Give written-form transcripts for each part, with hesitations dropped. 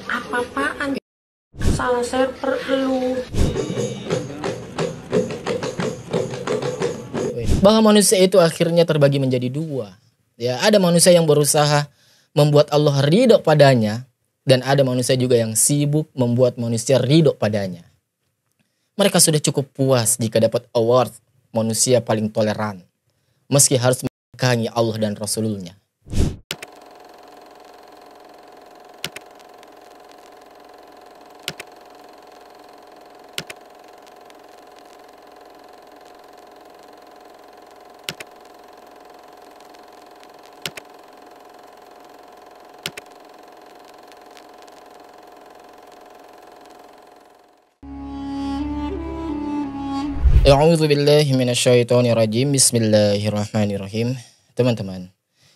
Apa-apaan? Salah server lu. Bahwa manusia itu akhirnya terbagi menjadi dua. Ya, ada manusia yang berusaha membuat Allah ridho padanya, dan ada manusia juga yang sibuk membuat manusia ridho padanya. Mereka sudah cukup puas jika dapat award manusia paling toleran, meski harus mengkahi Allah dan Rasululnya. A'udzu billahi minasyaitonir rajim. Bismillahirrahmanirrahim. Teman-teman,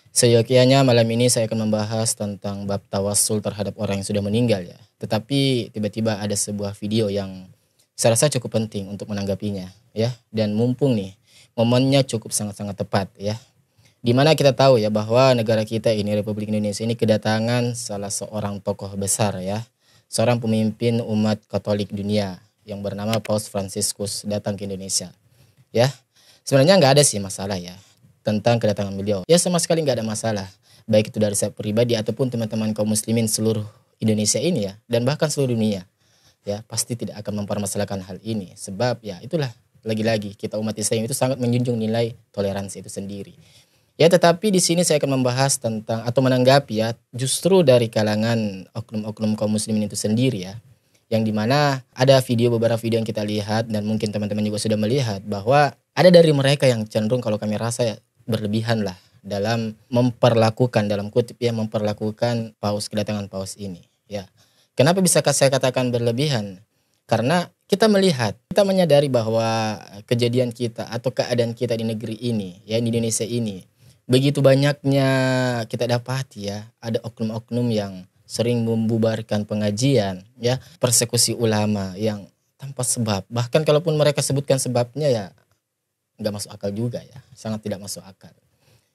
seyogianya malam ini saya akan membahas tentang bab tawassul terhadap orang yang sudah meninggal ya. Tetapi tiba-tiba ada sebuah video yang saya rasa cukup penting untuk menanggapinya ya. Dan mumpung nih momennya cukup sangat-sangat tepat ya. Dimana kita tahu ya bahwa negara kita ini, Republik Indonesia ini, kedatangan salah seorang tokoh besar ya. Seorang pemimpin umat Katolik dunia yang bernama Paus Fransiskus datang ke Indonesia. Ya, sebenarnya nggak ada sih masalah ya tentang kedatangan beliau. Ya, sama sekali nggak ada masalah. Baik itu dari saya pribadi ataupun teman-teman kaum muslimin seluruh Indonesia ini ya, dan bahkan seluruh dunia. Ya, pasti tidak akan mempermasalahkan hal ini. Sebab ya itulah, lagi-lagi kita umat Islam itu sangat menjunjung nilai toleransi itu sendiri. Ya, tetapi di sini saya akan membahas tentang atau menanggapi ya justru dari kalangan oknum-oknum kaum muslimin itu sendiri ya. Yang dimana ada beberapa video yang kita lihat dan mungkin teman-teman juga sudah melihat bahwa ada dari mereka yang cenderung kalau kami rasa ya berlebihan lah dalam memperlakukan, dalam kutip ya, memperlakukan kedatangan paus ini ya. Kenapa bisa saya katakan berlebihan? Karena kita melihat, kita menyadari bahwa kejadian kita atau keadaan kita di negeri ini ya, di Indonesia ini, begitu banyaknya kita dapati ya, ada oknum-oknum yang sering membubarkan pengajian ya, persekusi ulama yang tanpa sebab. Bahkan kalaupun mereka sebutkan sebabnya ya nggak masuk akal juga ya, sangat tidak masuk akal.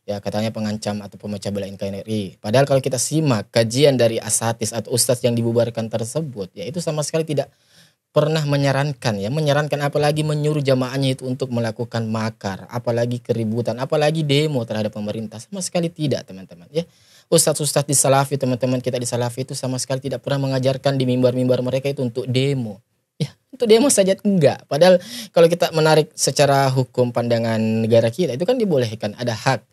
Ya, katanya pengancam atau pemecah belah NKRI. Padahal kalau kita simak kajian dari asatis atau ustadz yang dibubarkan tersebut, ya itu sama sekali tidak pernah menyarankan ya, apalagi menyuruh jamaahnya itu untuk melakukan makar, apalagi keributan, apalagi demo terhadap pemerintah. Sama sekali tidak, teman-teman ya. Ustadz-ustadz di Salafi, teman-teman kita di Salafi itu sama sekali tidak pernah mengajarkan di mimbar-mimbar mereka itu untuk demo. Ya, untuk demo saja enggak. Padahal kalau kita menarik secara hukum pandangan negara kita, itu kan dibolehkan, ada hak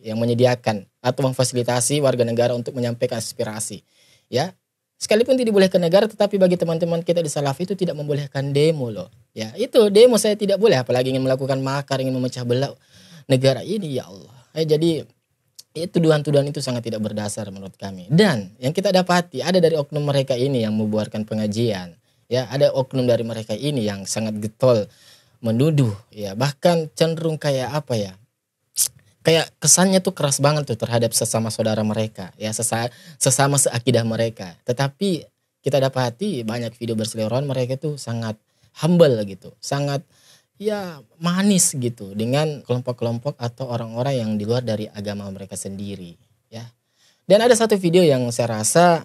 yang menyediakan atau memfasilitasi warga negara untuk menyampaikan aspirasi. Ya, sekalipun tidak dibolehkan negara, tetapi bagi teman-teman kita di Salafi itu tidak membolehkan demo loh. Ya, itu demo saya tidak boleh, apalagi ingin melakukan makar, ingin memecah belah negara ini, ya Allah. Jadi tuduhan-tuduhan itu sangat tidak berdasar menurut kami. Dan yang kita dapati ada dari oknum mereka ini yang membuarkan pengajian. Ya, ada oknum dari mereka ini yang sangat getol menuduh ya, bahkan cenderung kayak apa ya? Kayak kesannya tuh keras banget tuh terhadap sesama saudara mereka ya, sesama seakidah mereka. Tetapi kita dapati banyak video berseliweran mereka tuh sangat humble gitu, sangat ya manis gitu dengan kelompok-kelompok atau orang-orang yang di luar dari agama mereka sendiri ya. Dan ada satu video yang saya rasa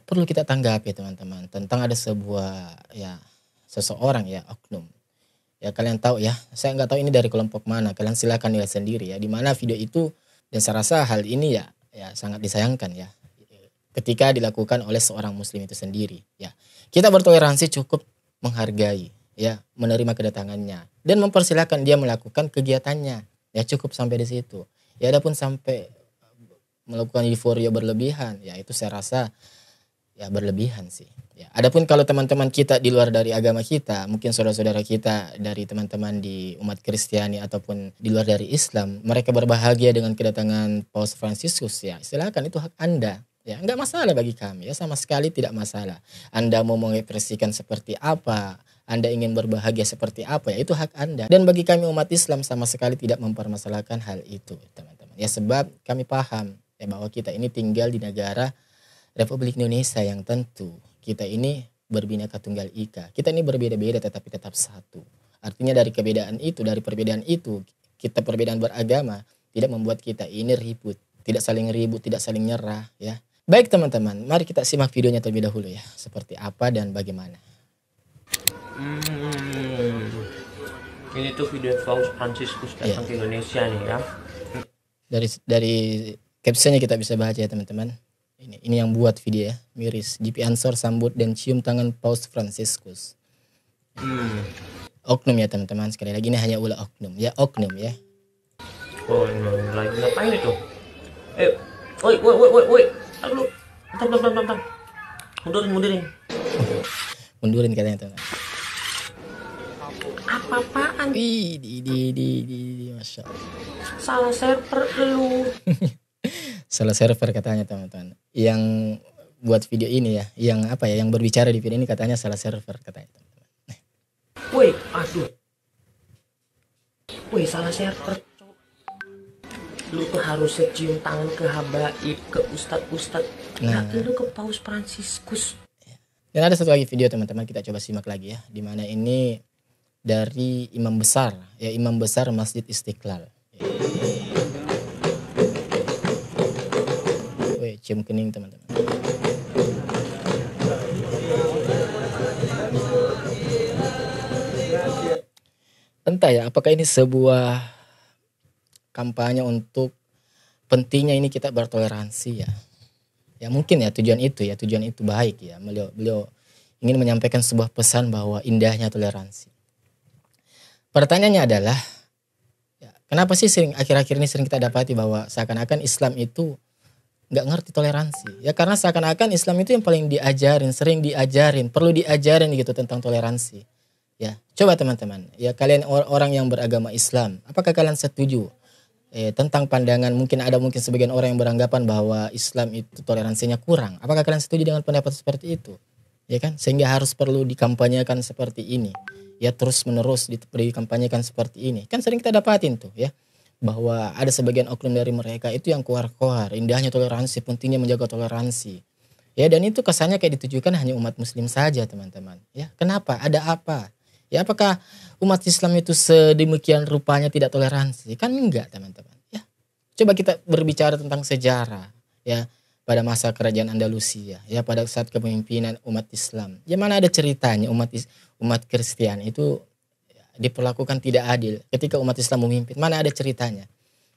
perlu kita tanggapi teman-teman, tentang ada sebuah ya seseorang ya, oknum. Ya, kalian tahu ya, saya nggak tahu ini dari kelompok mana, kalian silakan nilai sendiri ya, di mana video itu. Dan saya rasa hal ini ya sangat disayangkan ya ketika dilakukan oleh seorang muslim itu sendiri ya. Kita bertoleransi, cukup menghargai ya, menerima kedatangannya dan mempersilahkan dia melakukan kegiatannya ya, cukup sampai di situ ya. Adapun sampai melakukan euforia berlebihan ya, itu saya rasa ya berlebihan sih ya. Adapun kalau teman-teman kita di luar dari agama kita, mungkin saudara-saudara kita dari teman-teman di umat Kristiani ataupun di luar dari Islam, mereka berbahagia dengan kedatangan Paus Fransiskus ya, silakan, itu hak Anda ya, nggak masalah bagi kami ya, sama sekali tidak masalah. Anda mau mengekspresikan seperti apa, Anda ingin berbahagia seperti apa ya, itu hak Anda. Dan bagi kami umat Islam sama sekali tidak mempermasalahkan hal itu teman-teman ya, sebab kami paham ya bahwa kita ini tinggal di negara Republik Indonesia yang tentu kita ini berbineka tunggal ika. Kita ini berbeda-beda tetapi tetap satu. Artinya dari perbedaan itu, kita perbedaan beragama tidak membuat kita ini ribut, tidak saling nyerah ya. Baik teman-teman, mari kita simak videonya terlebih dahulu ya. Seperti apa dan bagaimana. Ini tuh video Paus Fransiskus datang ke Indonesia nih ya. Dari captionnya kita bisa baca ya teman-teman. Ini yang buat video ya. Miris, GP Ansor sambut dan cium tangan Paus Fransiskus. Oknum ya teman-teman. Sekali lagi ini hanya ulah oknum ya, oknum ya. Oh, lagi ngapain itu? Woi. Aduh, bentar. Mundurin. Mundurin katanya teman. Apa-apaan? Di Masya Allah. Salah server lu. Salah server katanya teman-teman. Yang buat video ini ya, yang apa ya, yang berbicara di video ini katanya salah server katanya teman-teman. Woi, aduh. Woi, salah server. Lu tuh harus cium tangan ke habaib, ke ustadz. Nah, lu ke Paus Fransiskus. Dan ada satu lagi video teman-teman, kita coba simak lagi ya. Dimana ini dari imam besar Masjid Istiqlal. Woi, cium kening teman-teman. Entah ya, apakah ini sebuah kampanye untuk pentingnya ini kita bertoleransi ya. Ya mungkin ya tujuan itu baik ya. Beliau ingin menyampaikan sebuah pesan bahwa indahnya toleransi. Pertanyaannya adalah, ya, kenapa sih akhir-akhir ini sering kita dapati bahwa seakan-akan Islam itu nggak ngerti toleransi? Ya karena seakan-akan Islam itu yang paling sering diajarin, perlu diajarin gitu tentang toleransi. Ya, coba teman-teman, ya kalian orang yang beragama Islam, apakah kalian setuju tentang pandangan mungkin sebagian orang yang beranggapan bahwa Islam itu toleransinya kurang? Apakah kalian setuju dengan pendapat seperti itu? Ya kan, sehingga harus perlu dikampanyekan seperti ini. Ya terus menerus dikampanyekan seperti ini. Kan sering kita dapatin tuh ya, bahwa ada sebagian oknum dari mereka itu yang koar-koar indahnya toleransi, pentingnya menjaga toleransi. Ya dan itu kesannya kayak ditujukan hanya umat muslim saja teman-teman. Ya kenapa? Ada apa? Ya apakah umat Islam itu sedemikian rupanya tidak toleransi? Kan enggak teman-teman. Ya coba kita berbicara tentang sejarah ya, pada masa kerajaan Andalusia ya, pada saat kepemimpinan umat Islam. Ya mana ada ceritanya umat Kristen itu diperlakukan tidak adil ketika umat Islam memimpin? Mana ada ceritanya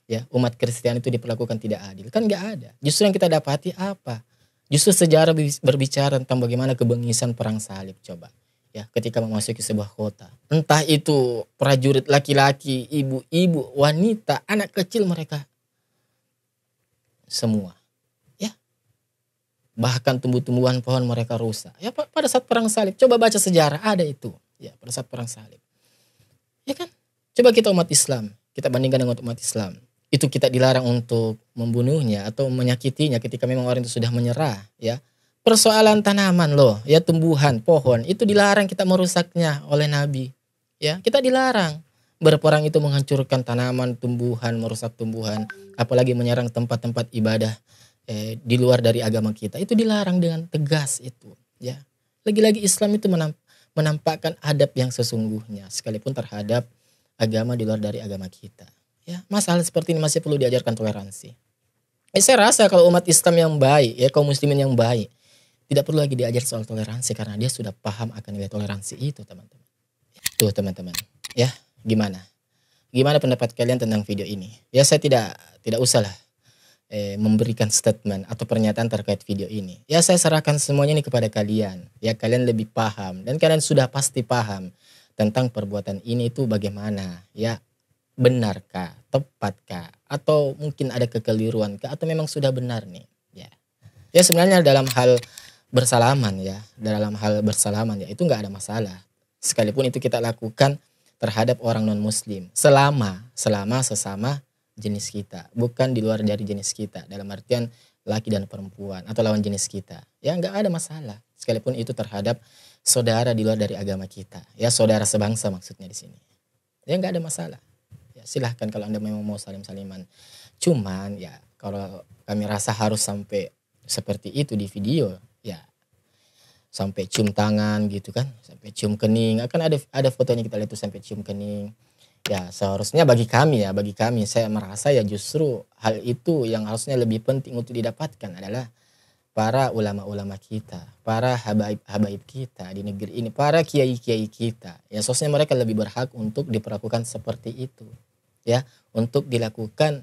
ya umat Kristen itu diperlakukan tidak adil? Kan enggak ada. Justru yang kita dapati apa? Justru sejarah berbicara tentang bagaimana kebengisan perang salib coba. Ya, ketika memasuki sebuah kota, entah itu prajurit laki-laki, ibu-ibu, wanita, anak kecil, mereka semua, ya, bahkan tumbuh-tumbuhan pohon mereka rusak. Ya pada saat perang salib, coba baca sejarah ada itu. Ya pada saat perang salib, ya kan? Coba kita umat Islam, kita bandingkan dengan umat Islam, itu kita dilarang untuk membunuhnya atau menyakitinya ketika memang orang itu sudah menyerah, ya. Persoalan tanaman loh, ya tumbuhan, pohon, itu dilarang kita merusaknya oleh Nabi. Ya, kita dilarang. Berperang itu menghancurkan tanaman, tumbuhan, merusak tumbuhan, apalagi menyerang tempat-tempat ibadah di luar dari agama kita. Itu dilarang dengan tegas itu, ya. Lagi-lagi Islam itu menampakkan adab yang sesungguhnya sekalipun terhadap agama di luar dari agama kita. Ya, masalah seperti ini masih perlu diajarkan toleransi. Saya rasa kalau umat Islam yang baik, ya kaum muslimin yang baik, tidak perlu lagi diajar soal toleransi karena dia sudah paham akan nilai toleransi itu teman-teman. Tuh teman-teman, ya gimana? Gimana pendapat kalian tentang video ini? Ya saya tidak usah lah memberikan statement atau pernyataan terkait video ini. Ya saya serahkan semuanya ini kepada kalian. Ya kalian lebih paham dan kalian sudah pasti paham tentang perbuatan ini itu bagaimana. Ya benarkah, tepatkah, atau mungkin ada kekeliruan kah, atau memang sudah benar nih? Ya sebenarnya dalam hal bersalaman ya itu nggak ada masalah sekalipun itu kita lakukan terhadap orang non muslim selama sesama jenis kita, bukan di luar dari jenis kita, dalam artian laki dan perempuan atau lawan jenis kita, ya nggak ada masalah sekalipun itu terhadap saudara di luar dari agama kita, ya saudara sebangsa maksudnya di sini, ya nggak ada masalah. Ya silahkan kalau anda memang mau salim-saliman, cuman ya kalau kami rasa harus sampai seperti itu di video, ya sampai cium tangan gitu kan, sampai cium kening, akan ada fotonya kita lihat tuh sampai cium kening. Ya seharusnya bagi kami saya merasa ya justru hal itu yang harusnya lebih penting untuk didapatkan adalah para ulama-ulama kita, para habaib kita di negeri ini, para kiai-kiai kita. Ya, seharusnya mereka lebih berhak untuk diperlakukan seperti itu. Ya, untuk dilakukan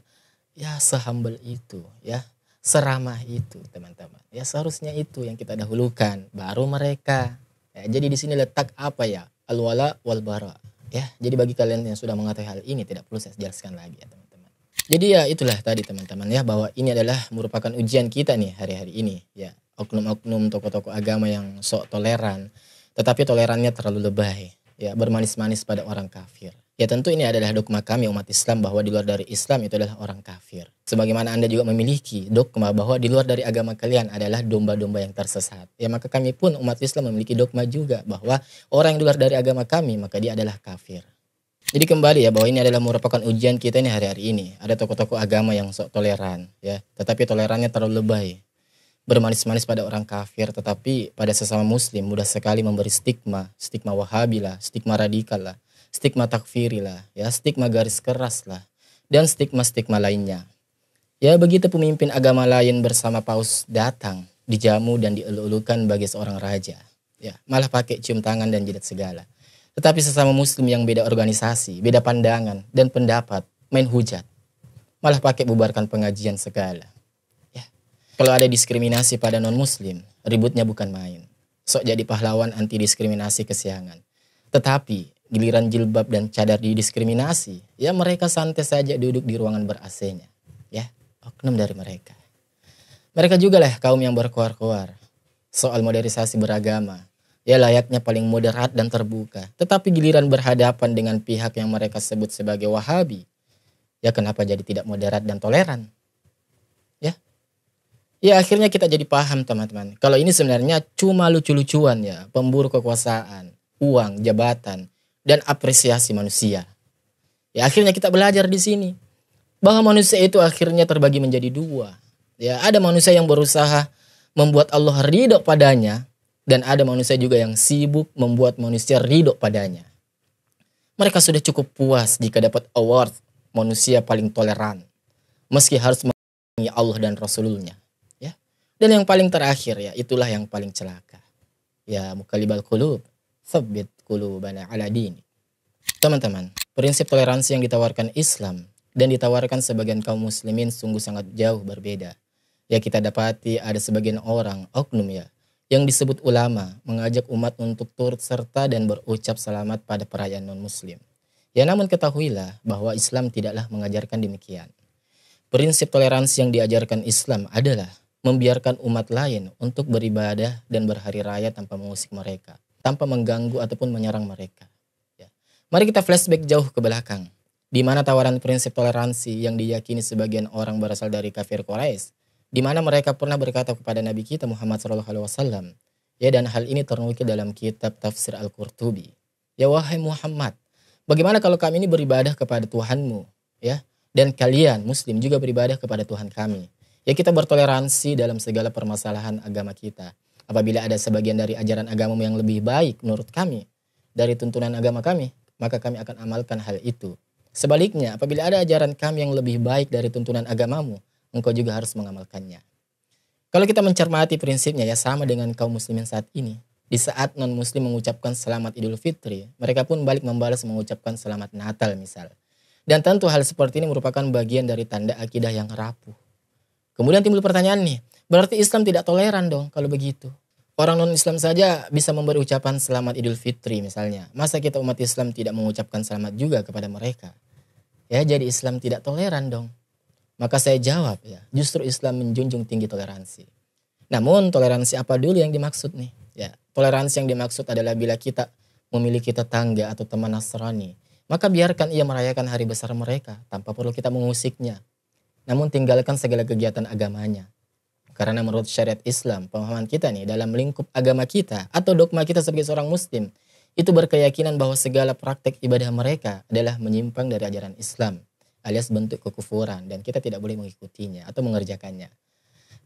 ya sehumble itu, ya, seramah itu, teman-teman. Ya, seharusnya itu yang kita dahulukan, baru mereka. Ya, jadi di sini letak apa ya? Al-wala wal bara. Ya, jadi bagi kalian yang sudah mengetahui hal ini tidak perlu saya jelaskan lagi ya, teman-teman. Jadi ya itulah tadi teman-teman ya, bahwa ini adalah merupakan ujian kita nih hari-hari ini ya. Oknum-oknum tokoh-tokoh agama yang sok toleran, tetapi tolerannya terlalu lebay ya, bermanis-manis pada orang kafir. Ya tentu ini adalah dogma kami umat Islam bahwa di luar dari Islam itu adalah orang kafir. Sebagaimana Anda juga memiliki dogma bahwa di luar dari agama kalian adalah domba-domba yang tersesat. Ya maka kami pun umat Islam memiliki dogma juga bahwa orang yang di luar dari agama kami maka dia adalah kafir. Jadi kembali ya bahwa ini adalah merupakan ujian kita nih hari-hari ini. Ada tokoh-tokoh agama yang sok toleran ya, tetapi tolerannya terlalu lebay. Bermanis-manis pada orang kafir, tetapi pada sesama muslim mudah sekali memberi stigma wahabi lah, stigma radikal lah, stigma takfiri lah, ya, stigma garis keras lah, dan stigma-stigma lainnya. Ya begitu pemimpin agama lain bersama paus datang, dijamu dan dielu-elukan bagi seorang raja. Ya, malah pakai cium tangan dan jidat segala. Tetapi sesama muslim yang beda organisasi, beda pandangan dan pendapat, main hujat. Malah pakai bubarkan pengajian segala. Ya. Kalau ada diskriminasi pada non-muslim, ributnya bukan main. Sok jadi pahlawan anti diskriminasi kesiangan. Tetapi giliran jilbab dan cadar didiskriminasi, ya mereka santai saja duduk di ruangan ber-AC-nya. Ya, oknum dari mereka. Mereka juga lah kaum yang berkoar-koar soal modernisasi beragama. Ya layaknya paling moderat dan terbuka. Tetapi giliran berhadapan dengan pihak yang mereka sebut sebagai Wahabi, ya kenapa jadi tidak moderat dan toleran? Ya, ya akhirnya kita jadi paham teman-teman. Kalau ini sebenarnya cuma lucu-lucuan ya, pemburu kekuasaan, uang, jabatan, dan apresiasi manusia. Ya akhirnya kita belajar di sini bahwa manusia itu akhirnya terbagi menjadi dua. Ya ada manusia yang berusaha membuat Allah ridho padanya, dan ada manusia juga yang sibuk membuat manusia ridho padanya. Mereka sudah cukup puas jika dapat award manusia paling toleran, meski harus mengenai Allah dan Rasululnya. Ya. Dan yang paling terakhir ya, itulah yang paling celaka. Ya muqallibal qulub, tsabbit qulubana ala dini. Teman-teman, prinsip toleransi yang ditawarkan Islam dan ditawarkan sebagian kaum muslimin sungguh sangat jauh berbeda. Ya kita dapati ada sebagian orang, oknum ya, yang disebut ulama mengajak umat untuk turut serta dan berucap selamat pada perayaan non-muslim. Ya namun ketahuilah bahwa Islam tidaklah mengajarkan demikian. Prinsip toleransi yang diajarkan Islam adalah membiarkan umat lain untuk beribadah dan berhari raya tanpa mengusik mereka, tanpa mengganggu ataupun menyerang mereka. Ya. Mari kita flashback jauh ke belakang, di mana tawaran prinsip toleransi yang diyakini sebagian orang berasal dari kafir Quraisy, di mana mereka pernah berkata kepada Nabi kita Muhammad SAW. Ya dan hal ini ternukil dalam kitab Tafsir Al-Qurtubi. Ya wahai Muhammad, bagaimana kalau kami ini beribadah kepada Tuhanmu, ya, dan kalian Muslim juga beribadah kepada Tuhan kami. Ya kita bertoleransi dalam segala permasalahan agama kita. Apabila ada sebagian dari ajaran agamamu yang lebih baik menurut kami dari tuntunan agama kami, maka kami akan amalkan hal itu. Sebaliknya, apabila ada ajaran kami yang lebih baik dari tuntunan agamamu, engkau juga harus mengamalkannya. Kalau kita mencermati prinsipnya ya sama dengan kaum muslimin saat ini. Di saat non-muslim mengucapkan selamat Idul Fitri, mereka pun balik membalas mengucapkan selamat Natal misal. Dan tentu hal seperti ini merupakan bagian dari tanda akidah yang rapuh. Kemudian timbul pertanyaan nih, berarti Islam tidak toleran dong kalau begitu. Orang non-Islam saja bisa memberi ucapan selamat Idul Fitri misalnya. Masa kita umat Islam tidak mengucapkan selamat juga kepada mereka? Ya jadi Islam tidak toleran dong. Maka saya jawab ya, justru Islam menjunjung tinggi toleransi. Namun toleransi apa dulu yang dimaksud nih? Ya, toleransi yang dimaksud adalah bila kita memiliki tetangga atau teman Nasrani, maka biarkan ia merayakan hari besar mereka tanpa perlu kita mengusiknya. Namun tinggalkan segala kegiatan agamanya. Karena menurut syariat Islam, pemahaman kita nih dalam lingkup agama kita atau dogma kita sebagai seorang muslim, itu berkeyakinan bahwa segala praktek ibadah mereka adalah menyimpang dari ajaran Islam, alias bentuk kekufuran, dan kita tidak boleh mengikutinya atau mengerjakannya.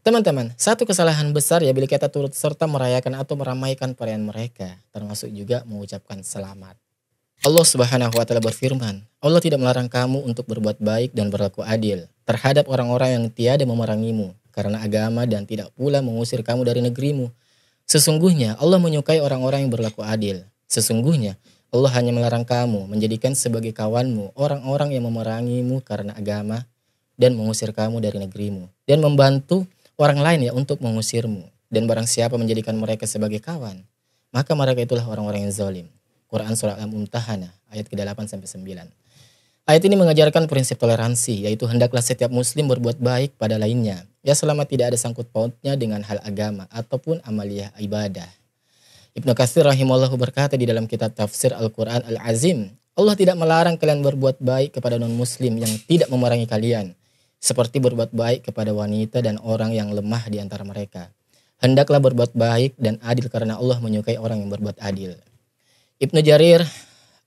Teman-teman, satu kesalahan besar ya bila kita turut serta merayakan atau meramaikan perayaan mereka, termasuk juga mengucapkan selamat. Allah Subhanahu wa taala berfirman, Allah tidak melarang kamu untuk berbuat baik dan berlaku adil terhadap orang-orang yang tiada memerangimu karena agama dan tidak pula mengusir kamu dari negerimu. Sesungguhnya Allah menyukai orang-orang yang berlaku adil. Sesungguhnya Allah hanya melarang kamu menjadikan sebagai kawanmu orang-orang yang memerangimu karena agama dan mengusir kamu dari negerimu, dan membantu orang lain ya untuk mengusirmu. Dan barang siapa menjadikan mereka sebagai kawan, maka mereka itulah orang-orang yang zalim. Quran Surah Al-Mumtahanah ayat ke-8 sampai 9. Ayat ini mengajarkan prinsip toleransi, yaitu hendaklah setiap muslim berbuat baik pada lainnya, ya selama tidak ada sangkut pautnya dengan hal agama ataupun amaliyah ibadah. Ibnu Katsir rahimahullah berkata di dalam kitab tafsir Al-Quran Al-Azim, Allah tidak melarang kalian berbuat baik kepada non-muslim yang tidak memerangi kalian, seperti berbuat baik kepada wanita dan orang yang lemah di antara mereka. Hendaklah berbuat baik dan adil karena Allah menyukai orang yang berbuat adil. Ibnu Jarir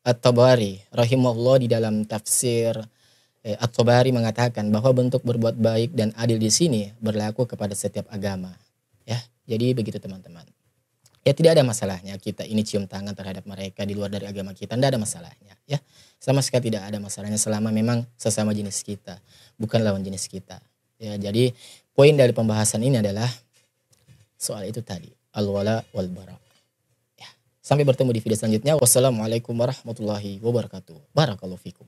At-Tabari rahimahullah di dalam tafsir At-Tabari mengatakan bahwa bentuk berbuat baik dan adil di sini berlaku kepada setiap agama. Ya, jadi begitu teman-teman. Ya tidak ada masalahnya kita ini cium tangan terhadap mereka di luar dari agama kita, tidak ada masalahnya. Ya, sama sekali tidak ada masalahnya selama memang sesama jenis kita, bukan lawan jenis kita. Ya, jadi poin dari pembahasan ini adalah soal itu tadi, al-wala wal bara. Ya. Sampai bertemu di video selanjutnya. Wassalamualaikum warahmatullahi wabarakatuh. Barakallahu fikum.